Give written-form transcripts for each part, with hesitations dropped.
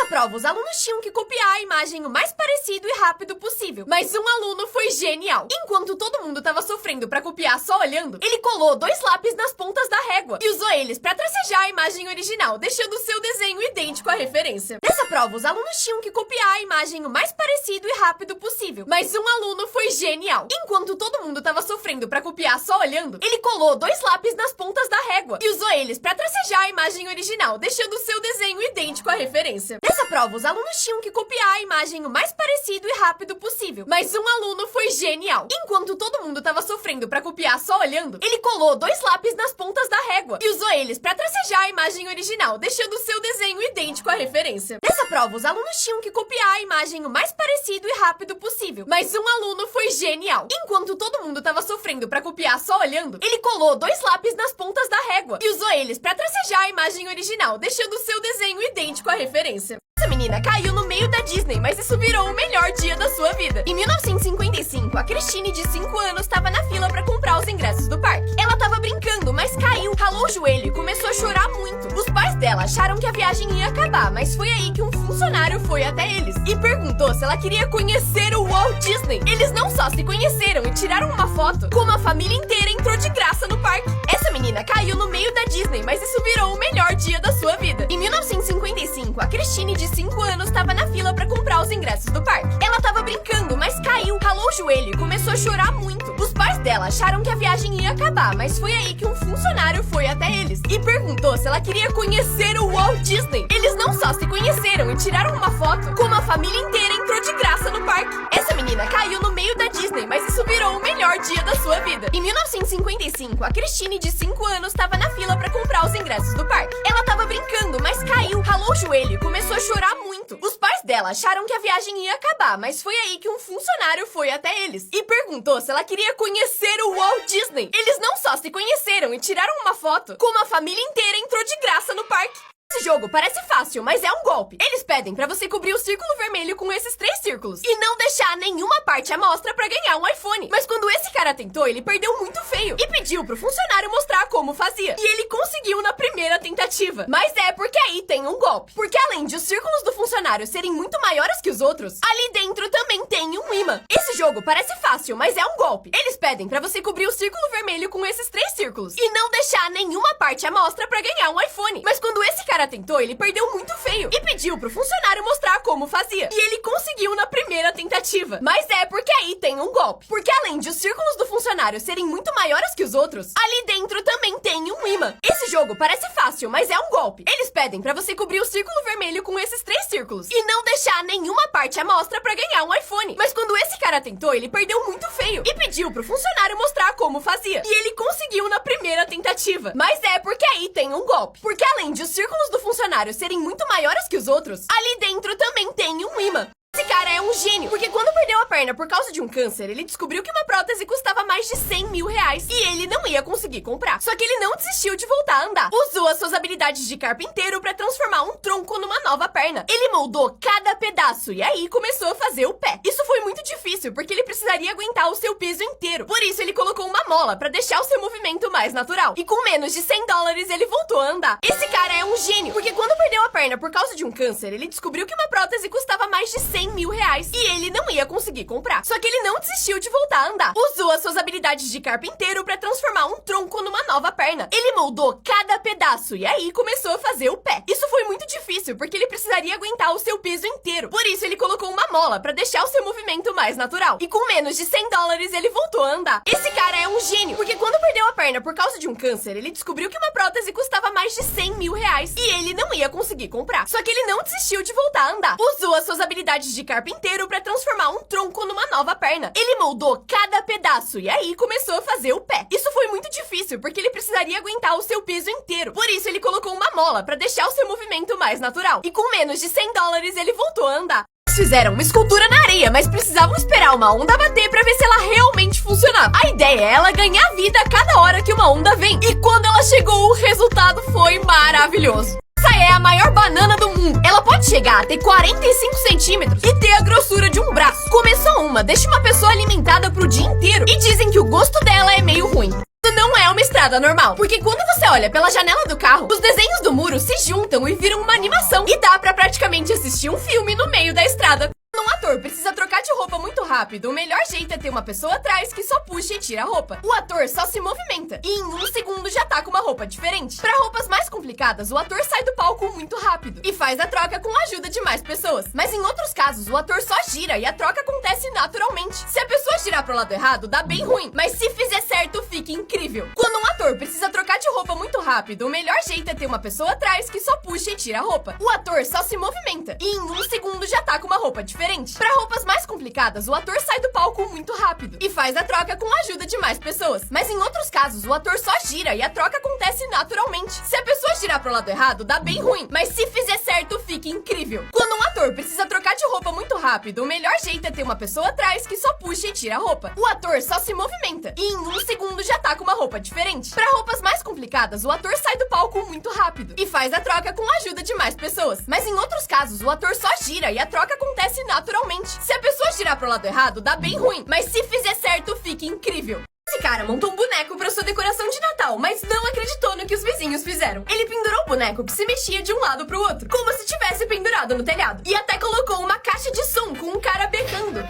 prova, os alunos tinham que copiar a imagem o mais parecido e rápido possível. Mas um aluno foi genial. Enquanto todo mundo estava sofrendo para copiar só olhando, ele colou 2 lápis nas pontas da régua e usou eles para tracejar a imagem original, deixando o seu desenho idêntico à referência. Nessa prova, os alunos tinham que copiar a imagem o mais parecido e rápido possível. Mas um aluno foi genial. Enquanto todo mundo estava sofrendo para copiar só olhando, ele colou 2 lápis nas pontas da régua e usou eles para tracejar a imagem original, deixando o seu desenho idêntico à referência. Nessa prova, os alunos tinham que copiar a imagem o mais parecido e rápido possível. Mas um aluno foi genial. Enquanto todo mundo estava sofrendo para copiar só olhando, ele colou 2 lápis nas pontas da régua e usou eles para tracejar a imagem original, deixando o seu desenho idêntico à referência. Nessa prova, os alunos tinham que copiar a imagem o mais parecido e rápido possível. Mas um aluno foi genial. Enquanto todo mundo estava sofrendo para copiar só olhando, ele colou 2 lápis nas pontas da régua e usou eles para tracejar a imagem original, deixando o seu desenho idêntico à referência. Essa menina caiu no meio da Disney, mas isso virou o melhor dia da sua vida. Em 1955, a Christine, de 5 anos, estava na fila para comprar os ingressos do parque. Ela estava brincando, mas caiu, ralou o joelho e começou a chorar muito. Os pais dela acharam que a viagem ia acabar, mas foi aí que um funcionário foi até eles e perguntou se ela queria conhecer o Walt Disney. Eles não só se conheceram e tiraram uma foto, como a família inteira entrou de graça no parque. Essa menina caiu no meio da Disney, mas isso virou o melhor dia da sua vida. Em 1955, a Christine, de 5 anos, estava na fila para comprar os ingressos do parque. Ela estava brincando, mas caiu, ralou o joelho e começou a chorar muito. Os pais dela acharam que a viagem ia acabar, mas foi aí que um funcionário foi até eles e perguntou se ela queria conhecer o Walt Disney. Eles não só se conheceram e tiraram uma foto, como a família inteira entrou de graça no parque. Essa menina caiu no meio da Disney, mas isso virou o melhor dia da sua vida. Em 1955, a Christine, de 5 anos, estava na fila para comprar os ingressos do parque. Ela estava brincando, mas caiu, ralou o joelho e começou a chorar muito. Os pais dela acharam que a viagem ia acabar, mas foi aí que um funcionário foi até eles e perguntou se ela queria conhecer o Walt Disney. Eles não só se conheceram e tiraram uma foto, como a família inteira entrou de graça no parque. Esse jogo parece fácil, mas é um golpe. Eles pedem pra você cobrir o círculo vermelho com esses 3 círculos e não deixar nenhuma parte à mostra pra ganhar um iPhone. Mas quando esse cara tentou, ele perdeu muito feio e pediu pro funcionário mostrar como fazia. E ele conseguiu na primeira tentativa. Mas é porque aí tem um golpe. Porque além de os círculos do funcionário serem muito maiores que os outros, ali dentro também tem um imã. Esse jogo parece fácil, mas é um golpe. Eles pedem pra você cobrir o círculo vermelho com esses 3 círculos e não deixar nenhuma parte à mostra pra ganhar um iPhone. Mas quando esse cara tentou, ele perdeu muito feio e pediu pro funcionário mostrar como fazia. E ele conseguiu na primeira tentativa. Mas é porque aí tem um golpe. Porque além de os círculos do funcionário serem muito maiores que os outros, ali dentro também tem um imã. Esse jogo parece fácil, mas é um golpe. Eles pedem pra você cobrir o círculo vermelho com esses 3 círculos e não deixar nenhuma parte à mostra pra ganhar um iPhone. Mas quando esse cara tentou, ele perdeu muito feio e pediu pro funcionário mostrar como fazia. E ele conseguiu na primeira tentativa. Mas é porque aí tem um golpe. Porque além de os círculos do funcionário serem muito maiores que os outros, ali dentro também tem um imã. Esse cara é um gênio, porque quando perdeu a perna por causa de um câncer, ele descobriu que uma prótese custava mais de 100 mil reais e ele não ia conseguir comprar. Só que ele não desistiu de voltar a andar. Usou as suas habilidades de carpinteiro para transformar um tronco numa nova perna. Ele moldou cada pedaço e aí começou a fazer o pé. Isso foi muito difícil, porque ele precisaria aguentar o seu peso inteiro. Por isso, ele colocou uma mola para deixar o seu movimento mais natural. E com menos de 100 dólares, ele voltou a andar. Esse cara é um gênio, porque quando perdeu a perna por causa de um câncer, ele descobriu que uma prótese custava mais de 100 mil reais e ele não ia conseguir comprar. Só que ele não desistiu de voltar a andar. Usou as suas habilidades de carpinteiro para transformar um tronco numa nova perna. Ele moldou cada pedaço e aí começou a fazer o pé. Isso foi muito difícil, porque ele precisaria aguentar o seu peso inteiro. Por isso, ele colocou uma mola para deixar o seu movimento mais natural. E com menos de 100 dólares, ele voltou a andar. Esse cara é um gênio, porque quando perdeu a perna por causa de um câncer, ele descobriu que uma prótese custava mais de 100 mil reais e ele não ia conseguir comprar. Só que ele não desistiu de voltar a andar. Usou as suas habilidades de carpinteiro para transformar um tronco numa nova perna. Ele moldou cada pedaço e aí começou a fazer o pé. Isso foi muito difícil, porque ele precisaria aguentar o seu peso inteiro. Por isso, ele colocou uma mola para deixar o seu movimento mais natural. E com menos de 100 dólares, ele voltou a andar. Eles fizeram uma escultura na areia, mas precisavam esperar uma onda bater pra ver se ela realmente funcionava. A ideia é ela ganhar vida a cada hora que uma onda vem. E quando ela chegou, o resultado foi maravilhoso. Essa é a maior banana do mundo. Ela pode chegar a ter 45 centímetros e ter a grossura de um braço. Começou uma, deixa uma pessoa alimentada pro dia inteiro e dizem que o gosto dela é meio ruim. Não é uma estrada normal, porque quando você olha pela janela do carro, os desenhos do muro se juntam e viram uma animação, e dá pra praticamente assistir um filme no meio da estrada. Quando um ator precisa trocar de roupa muito rápido, o melhor jeito é ter uma pessoa atrás que só puxa e tira a roupa. O ator só se movimenta e em um segundo já tá com uma roupa diferente. Para roupas mais complicadas, o ator sai do palco muito rápido e faz a troca com a ajuda de mais pessoas. Mas em outros casos, o ator só gira e a troca acontece naturalmente. Se a pessoa girar pro lado errado, dá bem ruim, mas se fizer certo, fica incrível. Quando um ator precisa trocar de roupa muito rápido, o melhor jeito é ter uma pessoa atrás que só puxa e tira a roupa. O ator só se movimenta e em um segundo já tá com uma roupa diferente. Para roupas mais complicadas, o ator sai do palco muito rápido e faz a troca com a ajuda de mais pessoas. Mas em outros casos, o ator só gira e a troca acontece naturalmente. Se a pessoa girar pro lado errado, dá bem ruim, mas se fizer certo, fica incrível. Quando um ator precisa trocar de roupa muito rápido, o melhor jeito é ter uma pessoa atrás que só puxa e tira a roupa. O ator só se movimenta e em um segundo já tá com uma roupa diferente. Para roupas mais complicadas, o ator sai do palco muito rápido e faz a troca com a ajuda de mais pessoas. Mas em outros casos, o ator só gira e a troca acontece naturalmente. Se a pessoa girar pro lado errado, dá bem ruim, mas se fizer certo, fica incrível. Esse cara montou um boneco pra sua decoração de Natal, mas não acreditou no que os vizinhos fizeram. Ele pendurou o boneco que se mexia de um lado pro outro, como se tivesse pendurado no telhado. E até colocou uma caixa de som com um cara berrando.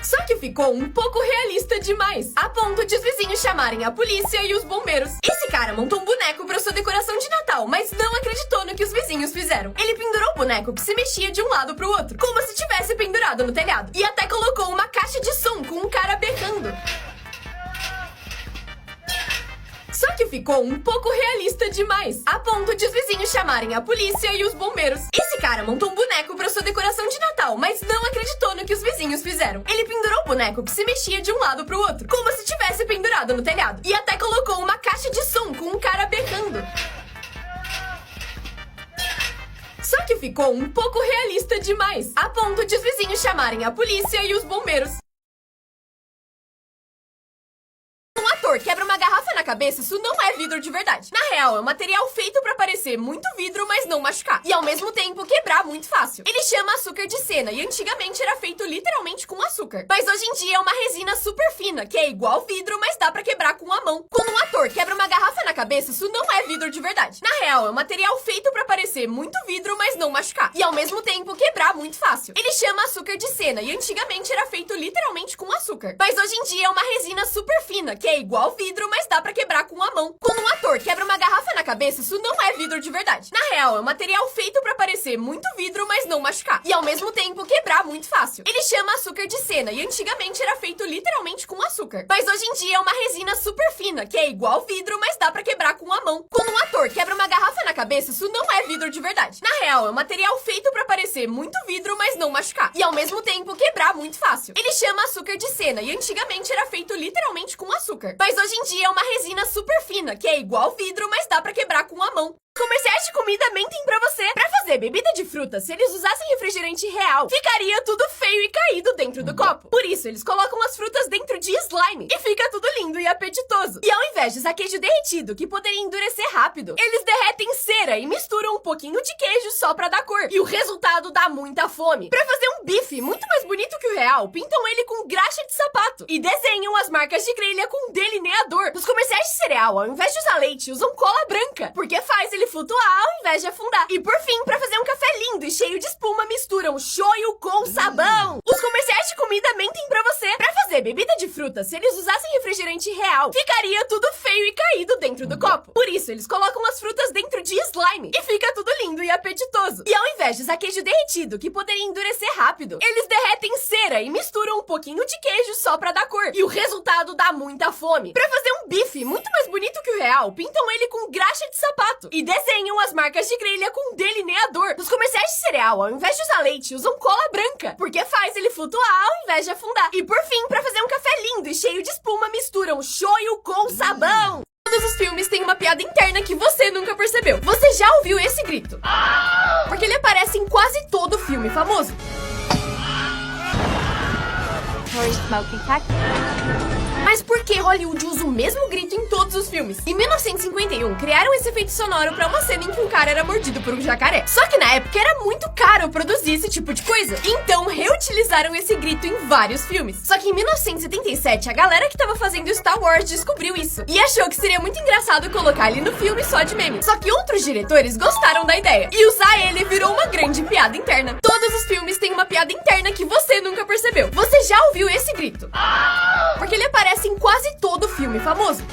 Só que ficou um pouco realista demais, a ponto de os vizinhos chamarem a polícia e os bombeiros. Esse cara montou um boneco pra sua decoração de Natal, mas não acreditou no que os vizinhos fizeram. Ele pendurou o boneco que se mexia de um lado pro outro, como se tivesse pendurado no telhado. E até colocou uma caixa de som com um cara berrando. Só que ficou um pouco realista demais, a ponto de os vizinhos chamarem a polícia e os bombeiros. Esse cara montou um boneco pra sua decoração de Natal, mas não acreditou no que os vizinhos fizeram. Ele pendurou o boneco que se mexia de um lado pro outro, como se tivesse pendurado no telhado. E até colocou uma caixa de som com um cara berrando. Só que ficou um pouco realista demais, a ponto de os vizinhos chamarem a polícia e os bombeiros. Um ator quebra uma garrafa na cabeça, isso não é vidro de verdade. Na real, é um material feito pra parecer muito vidro, mas não machucar. E ao mesmo tempo quebrar muito fácil. Ele chama açúcar de cena e antigamente era feito literalmente com açúcar. Mas hoje em dia é uma resina super fina, que é igual vidro, mas dá pra quebrar com a mão. Quando um ator quebra uma garrafa na cabeça, isso não é vidro de verdade. Na real, é um material feito pra parecer muito vidro, mas não machucar. E ao mesmo tempo quebrar muito fácil. Ele chama açúcar de cena e antigamente era feito literalmente com açúcar. Mas hoje em dia é uma resina super fina, que é igual vidro, mas dá pra quebrar com a mão. Quando um ator quebra uma garrafa na cabeça, isso não é vidro de verdade. Na real, é um material feito pra parecer muito vidro, mas não machucar. E ao mesmo tempo quebrar muito fácil. Ele chama açúcar de cena e antigamente era feito literalmente com açúcar. Mas hoje em dia é uma resina super fina, que é igual vidro, mas dá pra quebrar com a mão. Quando um ator quebra uma garrafa na cabeça, isso não é vidro de verdade. Na real, é um material feito pra parecer muito vidro, mas não machucar. E ao mesmo tempo quebrar muito fácil. Ele chama açúcar de cena e antigamente era feito literalmente com açúcar. Mas hoje em dia é uma resina super fina, que é igual vidro, mas dá pra quebrar com a mão. Comerciais de comida mentem pra você. Pra fazer bebida de fruta, se eles usassem refrigerante real, ficaria tudo feio e caído dentro do copo. Por isso, eles colocam as frutas dentro de slime e fica tudo lindo e apetitoso. E ao invés de usar queijo derretido, que poderia endurecer rápido, eles derretem cera e misturam um pouquinho de queijo só pra dar cor. E o resultado dá muita fome. Pra fazer um bife muito mais bonito que o real, pintam ele com graxa de sapato e desenham as marcas de grelha com delineador. Nos comerciais de cereal, ao invés de usar leite, usam cola branca, porque faz ele flutuar ao invés de afundar. E por fim, pra fazer um café lindo e cheio de espuma, misturam shoyu com sabão. Os comerciais de comida mentem pra você. Pra fazer bebida de fruta, se eles usassem refrigerante real, ficaria tudo feio e caído dentro do copo. Por isso, eles colocam as frutas dentro de slime e fica tudo lindo e apetitoso. E ao invés de usar queijo derretido, que poderia endurecer rápido, eles derretem cera e misturam um pouquinho de queijo só pra dar cor. E o resultado dá muita fome. Pra fazer um bife muito mais bonito que o real, pintam ele com graxa de sapato e desenham as marcas de grelha com delineador. Nos comerciais de cereal, ao invés de usar leite, usam cola branca, porque faz ele flutuar ao invés de afundar. E por fim, pra fazer um café lindo e cheio de espuma, misturam shoyu com sabão. Todos os filmes têm uma piada interna que você nunca percebeu. Você já ouviu esse grito? Porque ele aparece em quase todo filme famoso. Tory smoking tech. Mas por que Hollywood usa o mesmo grito em todos os filmes? Em 1951, criaram esse efeito sonoro pra uma cena em que um cara era mordido por um jacaré. Só que na época era muito caro produzir esse tipo de coisa. Então reutilizaram esse grito em vários filmes. Só que em 1977, a galera que tava fazendo Star Wars descobriu isso. E achou que seria muito engraçado colocar ele no filme só de meme. Só que outros diretores gostaram da ideia. E usar ele virou uma grande piada interna. Todos os filmes têm uma piada interna que você nunca percebeu. Você já ouviu esse grito? Porque ele aparece em quase todo filme famoso.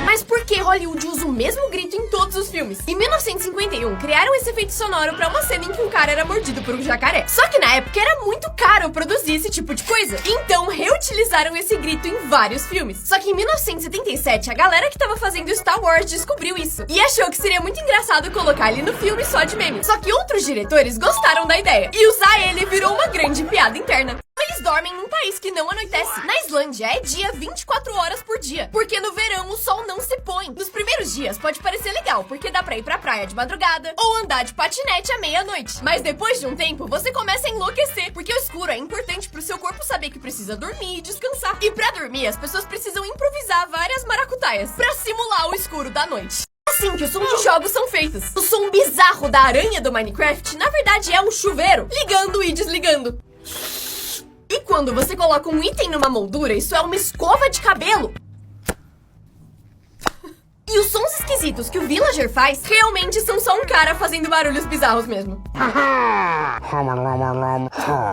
Mas por que Hollywood usa o mesmo grito em todos os filmes? Em 1951, criaram esse efeito sonoro pra uma cena em que um cara era mordido por um jacaré. Só que na época era muito caro produzir esse tipo de coisa. Então reutilizaram esse grito em vários filmes. Só que em 1977, a galera que tava fazendo Star Wars descobriu isso. E achou que seria muito engraçado colocar ele no filme só de meme. Só que outros diretores gostaram da ideia. E usar ele virou uma grande piada interna. Eles dormem num país que não anoitece. Na Islândia é dia 24 horas por dia, porque no verão o sol não se põe. Nos primeiros dias pode parecer legal, porque dá pra ir pra praia de madrugada ou andar de patinete à meia-noite. Mas depois de um tempo, você começa a enlouquecer, porque o escuro é importante pro seu corpo saber que precisa dormir e descansar. E pra dormir, as pessoas precisam improvisar várias maracutaias pra simular o escuro da noite. Assim que os sons de jogos são feitos. O som bizarro da aranha do Minecraft, na verdade, é um chuveiro, ligando e desligando. E quando você coloca um item numa moldura, isso é uma escova de cabelo. E os sons esquisitos que o Villager faz realmente são só um cara fazendo barulhos bizarros mesmo.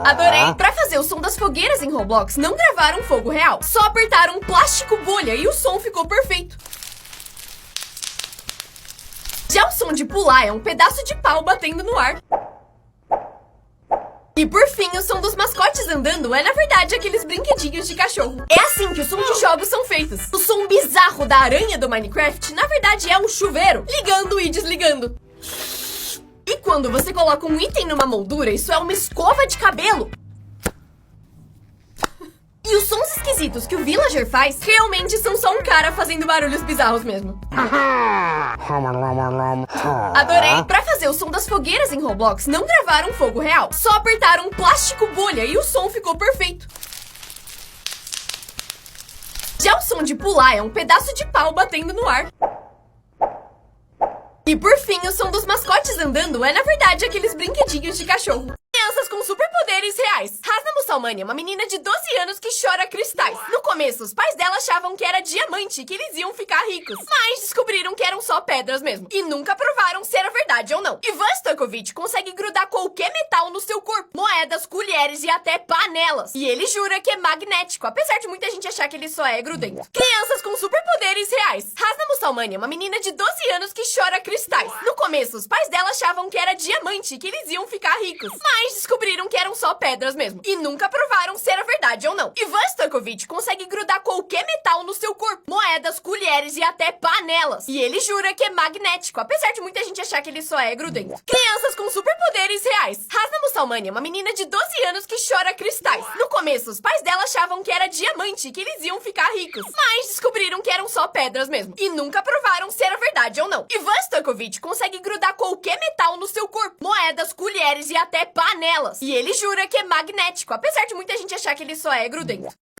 Adorei! Pra fazer o som das fogueiras em Roblox, não gravaram fogo real. Só apertaram plástico bolha e o som ficou perfeito. Já o som de pular é um pedaço de pau batendo no ar. E por fim, o som dos mascotes andando é, na verdade, aqueles brinquedinhos de cachorro. É assim que os sons de jogos são feitos. O som bizarro da aranha do Minecraft, na verdade, é um chuveiro, ligando e desligando. E quando você coloca um item numa moldura, isso é uma escova de cabelo. E os sons esquisitos que o Villager faz realmente são só um cara fazendo barulhos bizarros mesmo. Adorei! Pra fazer o som das fogueiras em Roblox, não gravaram fogo real. Só apertaram plástico bolha e o som ficou perfeito. Já o som de pular é um pedaço de pau batendo no ar. E por fim, o som dos mascotes andando é, na verdade, aqueles brinquedinhos de cachorro. Crianças com superpoderes reais. Hasna Musalmani é uma menina de 12 anos que chora cristais. No começo, os pais dela achavam que era diamante e que eles iam ficar ricos. Mas descobriram que eram só pedras mesmo. E nunca provaram se era verdade ou não. Ivan Stojkovic consegue grudar qualquer metal no seu corpo. Moedas, colheres e até panelas. E ele jura que é magnético, apesar de muita gente achar que ele só é grudento. Crianças com superpoderes reais. Hasna Musalmani é uma menina de 12 anos que chora cristais. No começo, os pais dela achavam que era diamante e que eles iam ficar ricos. Mas descobriram que eram só pedras mesmo. E nunca provaram se era verdade ou não. Ivan Stojkovic consegue grudar qualquer metal no seu corpo. Moedas, colheres e até panelas. E ele jura que é magnético, apesar de muita gente achar que ele só é grudento. Crianças com superpoderes reais. Hasna Musalmani é uma menina de 12 anos que chora cristais. No começo, os pais dela achavam que era diamante e que eles iam ficar ricos. Mas descobriram que eram só pedras mesmo. E nunca provaram se era verdade ou não. Ivan Stojkovic consegue grudar qualquer metal no seu corpo. Moedas, colheres e até panelas. E ele jura que é magnético, apesar de muita gente achar que ele só é grudento.